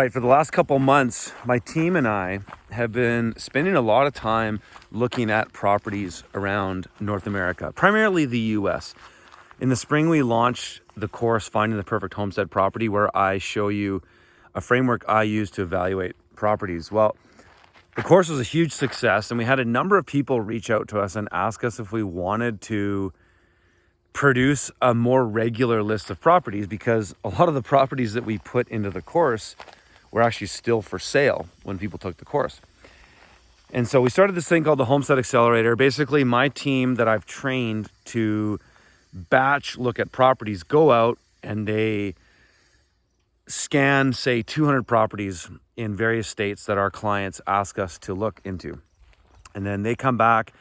right, for the last couple months, my team and I have been spending a lot of time looking at properties around North America, primarily the US. In the spring, we launched the course, Finding the Perfect Homestead Property, where I show you a framework I use to evaluate properties. Well, the course was a huge success, and we had a number of people reach out to us and ask us if we wanted to produce a more regular list of properties, because a lot of the properties that we put into the course were actually still for sale when people took the course. And so we started this thing called the Homestead Accelerator. Basically, my team that I've trained to batch look at properties go out and they scan, say, 200 properties in various states that our clients ask us to look into. And then they come back,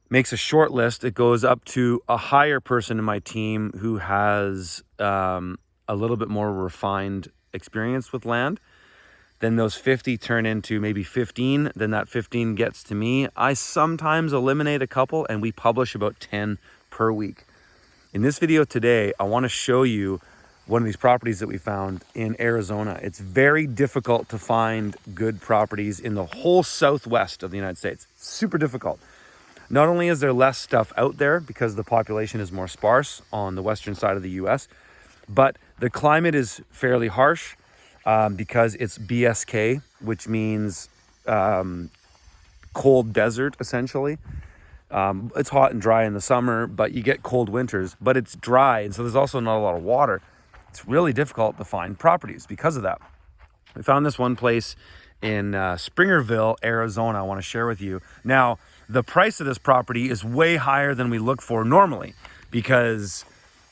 makes a short list. It goes up to a higher person in my team who has a little bit more refined experience with land. Then those 50 turn into maybe 15. Then that 15 gets to me. I sometimes eliminate a couple, and we publish about 10 per week. In this video today, I want to show you one of these properties that we found in Arizona. It's very difficult to find good properties in the whole southwest of the United States. Super difficult. Not only is there less stuff out there because the population is more sparse on the western side of the US, but the climate is fairly harsh because it's BSK, which means cold desert, essentially. It's hot and dry in the summer, but you get cold winters, but it's dry. And so there's also not a lot of water. It's really difficult to find properties because of that. We found this one place in Springerville, Arizona, I want to share with you. Now, the price of this property is way higher than we look for normally because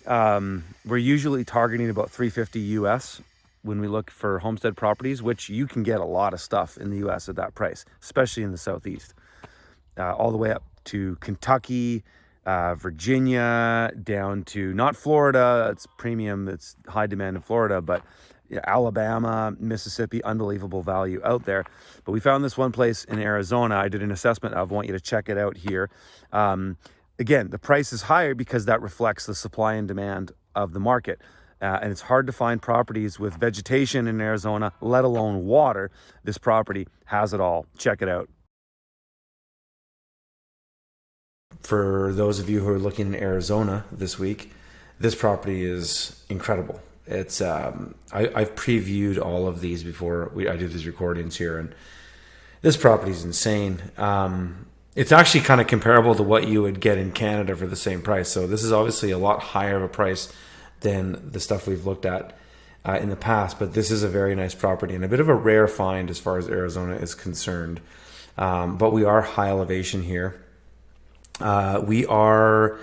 we're usually targeting about $350 US when we look for homestead properties, which you can get a lot of stuff in the US at that price, especially in the Southeast, all the way up to Kentucky, Virginia, down to not Florida. It's premium, it's high demand in Florida, but Alabama, Mississippi, unbelievable value out there. But we found this one place in Arizona. I did an assessment of. I want you to check it out here. Again, the price is higher because that reflects the supply and demand of the market. And it's hard to find properties with vegetation in Arizona, let alone water. This property has it all. Check it out. For those of you who are looking in Arizona this week, this property is incredible. It's I've previewed all of these before I do these recordings here, and this property is insane. It's actually kind of comparable to what you would get in Canada for the same price. So this is obviously a lot higher of a price than the stuff we've looked at in the past, but this is a very nice property and a bit of a rare find as far as Arizona is concerned. But we are high elevation here. We are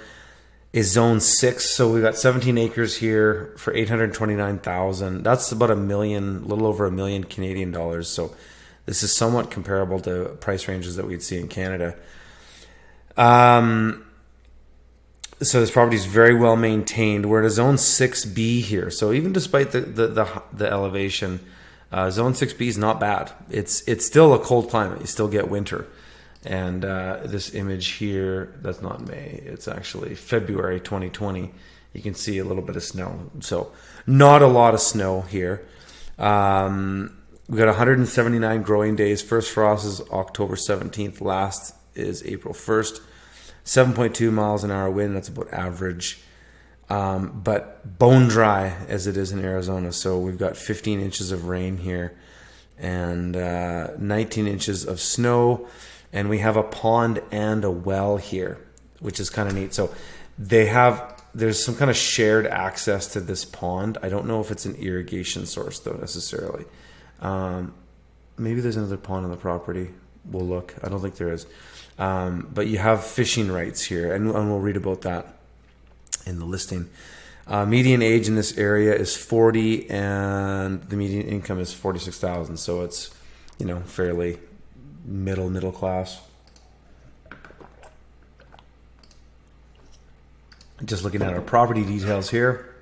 is zone 6, so we've got 17 acres here for $829,000. That's about a little over $1 million Canadian dollars. So this is somewhat comparable to price ranges that we'd see in Canada. So this property is very well maintained. We're at a zone 6B here, so even despite the elevation, zone 6B is not bad. It's still a cold climate. You still get winter. And this image here, that's not May, it's actually February 2020. You can see a little bit of snow. So not a lot of snow here. We got 179 growing days. First frost is October 17th. Last is April 1st. 7.2 miles an hour wind. That's about average. But bone dry as it is in Arizona. So we've got 15 inches of rain here and 19 inches of snow. And we have a pond and a well here, which is kind of neat. So there's some kind of shared access to this pond. I don't know if it's an irrigation source though necessarily. Maybe there's another pond on the property. We'll look. I don't think there is. But you have fishing rights here, and we'll read about that in the listing. Median age in this area is 40, and the median income is $46,000. So it's, fairly middle class. Just looking at our property details here.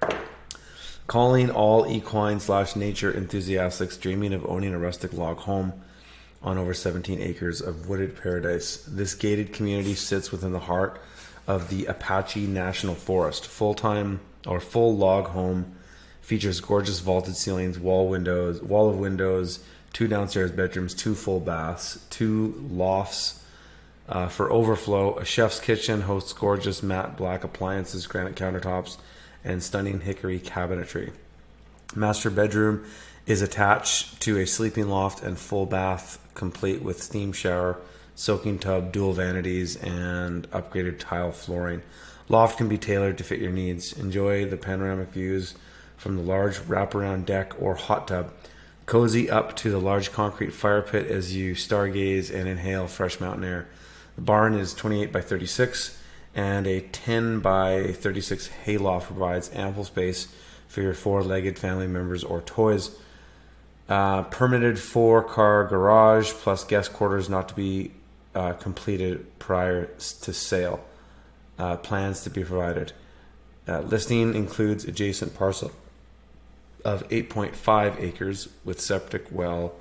Calling all equine/nature enthusiasts dreaming of owning a rustic log home on over 17 acres of wooded paradise. This gated community sits within the heart of the Apache National Forest. Full log home Features gorgeous vaulted ceilings, wall of windows, 2 downstairs bedrooms, 2 full baths, 2 lofts for overflow. A chef's kitchen hosts gorgeous matte black appliances, granite countertops, and stunning hickory cabinetry. Master bedroom is attached to a sleeping loft and full bath, complete with steam shower, soaking tub, dual vanities, and upgraded tile flooring. Loft can be tailored to fit your needs. Enjoy the panoramic views from the large wraparound deck or hot tub. Cozy up to the large concrete fire pit as you stargaze and inhale fresh mountain air. The barn is 28 by 36, and a 10 by 36 hayloft provides ample space for your 4-legged family members or toys. Permitted 4-car garage plus guest quarters not to be completed prior to sale. Plans to be provided. Listing includes adjacent parcel of 8.5 acres with separate well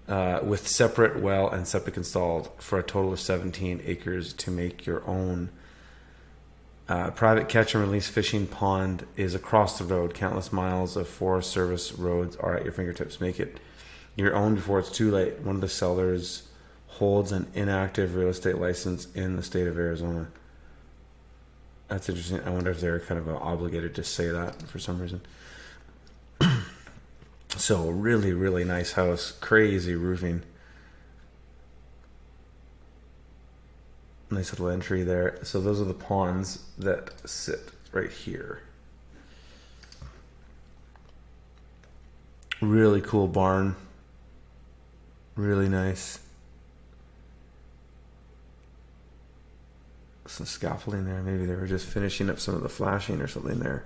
and septic installed for a total of 17 acres to make your own. Private catch and release fishing pond is across the road. Countless miles of Forest Service roads are at your fingertips. Make it your own before it's too late. One of the sellers holds an inactive real estate license in the state of Arizona. That's interesting. I wonder if they're kind of obligated to say that for some reason. So really, really nice house. Crazy roofing. Nice little entry there. So those are the ponds that sit right here. Really cool barn. Really nice. Some scaffolding there. Maybe they were just finishing up some of the flashing or something there.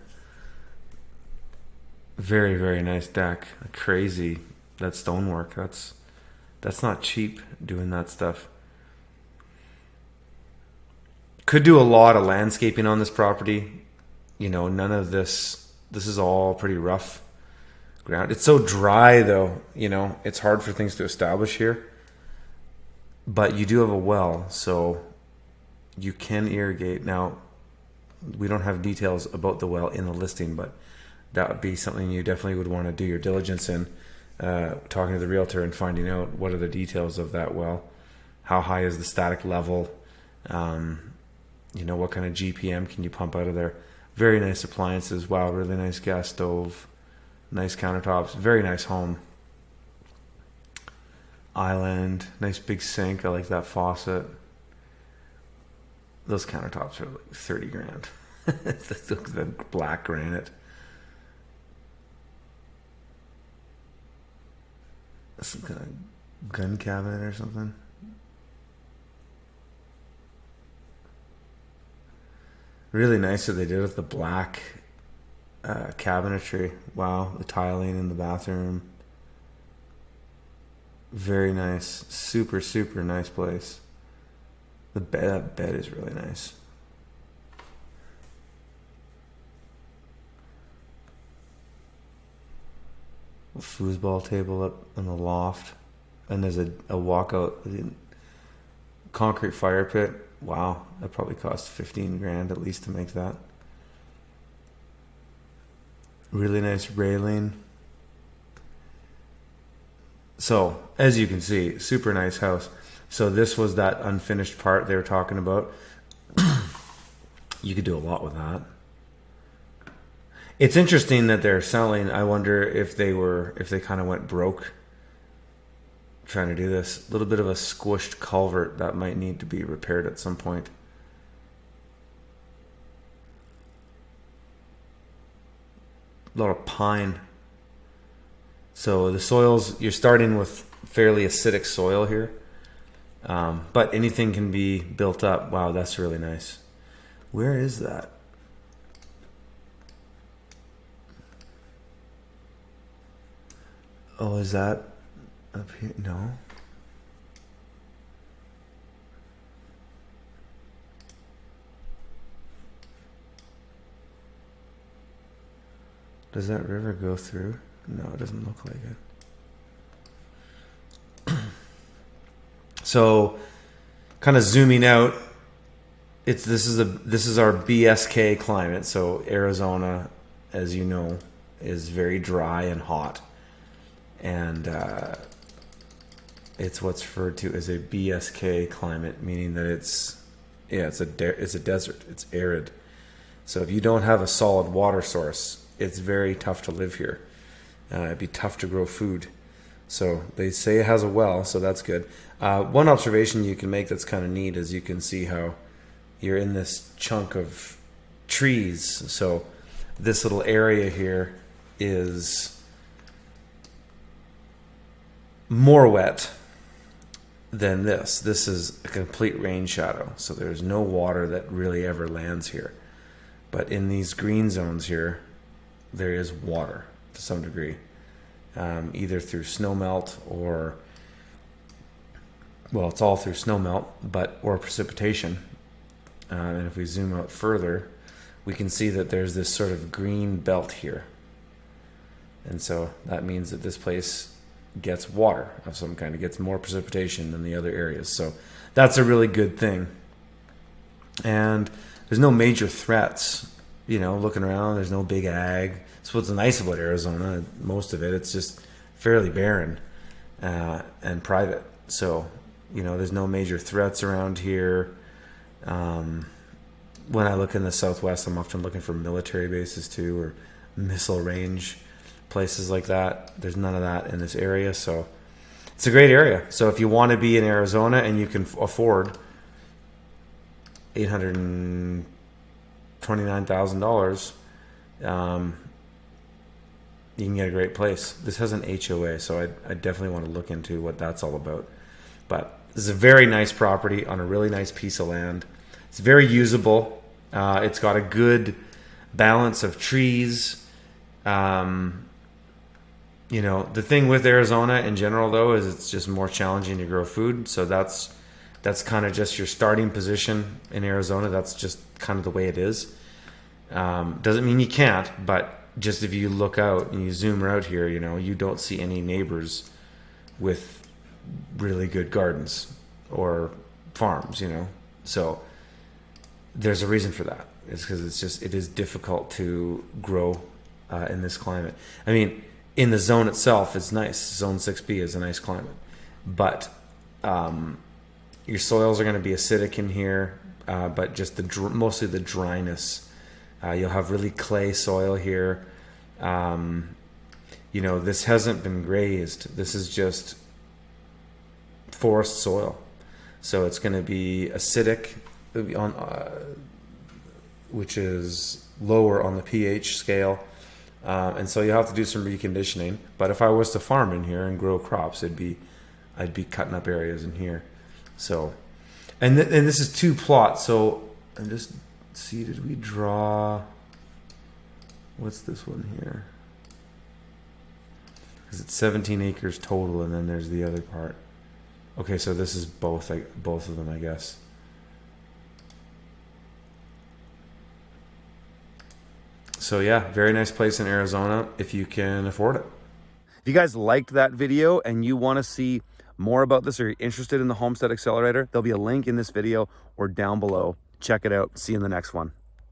Very, very nice deck. Crazy. That stonework. That's not cheap doing that stuff. Could do a lot of landscaping on this property. You know, none of this is all pretty rough ground. It's so dry though, you know, it's hard for things to establish here. But you do have a well, so you can irrigate. Now, we don't have details about the well in the listing, but that would be something you definitely would want to do your diligence in, talking to the realtor and finding out what are the details of that well. How high is the static level? You know, what kind of GPM can you pump out of there? Very nice appliances. Wow, really nice gas stove. Nice countertops. Very nice home. Island. Nice big sink. I like that faucet. Those countertops are like 30 grand. The black granite. Some kind of gun cabinet or something. Really nice what they did with the black cabinetry. Wow, the tiling in the bathroom. Very nice. Super, super nice place. That bed is really nice. A foosball table up in the loft. And there's a walkout. Concrete fire pit. Wow, that probably cost 15 grand at least to make that. Really nice railing. So, as you can see, super nice house. So this was that unfinished part they were talking about. You could do a lot with that. It's interesting that they're selling. I wonder if they kind of went broke trying to do this. A little bit of a squished culvert that might need to be repaired at some point. A lot of pine. So the soils, you're starting with fairly acidic soil here. But anything can be built up. Wow, that's really nice. Where is that? Oh, is that up here? No. Does that river go through? No, it doesn't look like it. So, kind of zooming out, this is our BSK climate. So Arizona, as you know, is very dry and hot, and it's what's referred to as a BSK climate, meaning that it's a desert. It's arid. So if you don't have a solid water source, it's very tough to live here. It'd be tough to grow food. So they say it has a well, so that's good. One observation you can make that's kind of neat is you can see how you're in this chunk of trees. So this little area here is more wet than this. This is a complete rain shadow, so there's no water that really ever lands here. But in these green zones here, there is water to some degree, either through snowmelt or, well, it's all through snowmelt, or precipitation. And if we zoom out further, we can see that there's this sort of green belt here. And so that means that this place gets water of some kind. It gets more precipitation than the other areas. So that's a really good thing. And there's no major threats, looking around. There's no big ag. That's what's nice about Arizona. Most of it's just fairly barren and private. So, there's no major threats around here. When I look in the Southwest, I'm often looking for military bases too, or missile range places like that. There's none of that in this area. So it's a great area. So if you want to be in Arizona and you can afford $829,000, you can get a great place. This has an HOA, so I definitely want to look into what that's all about. But this is a very nice property on a really nice piece of land. It's very usable. It's got a good balance of trees. The thing with Arizona in general, though, is it's just more challenging to grow food. So that's kind of just your starting position in Arizona. That's just kind of the way it is. Doesn't mean you can't, but just if you look out and you zoom out here, you don't see any neighbors with really good gardens or farms, So there's a reason for that. It's because it is difficult to grow in this climate. I mean, in the zone itself, it's nice. Zone 6B is a nice climate, but your soils are going to be acidic in here, but just mostly the dryness. You'll have really clay soil here. This hasn't been grazed. This is just forest soil. So it's going to be acidic, which is lower on the pH scale. And so you'll have to do some reconditioning. But if I was to farm in here and grow crops, I'd be cutting up areas in here. So, and this is 2 plots. So I'm just see, did we draw? What's this one here? Because it's 17 acres total, and then there's the other part. Okay, so this is both of them, I guess. So yeah, very nice place in Arizona if you can afford it. If you guys liked that video and you want to see more about this, or you're interested in the Homestead Accelerator, there'll be a link in this video or down below. Check it out. See you in the next one.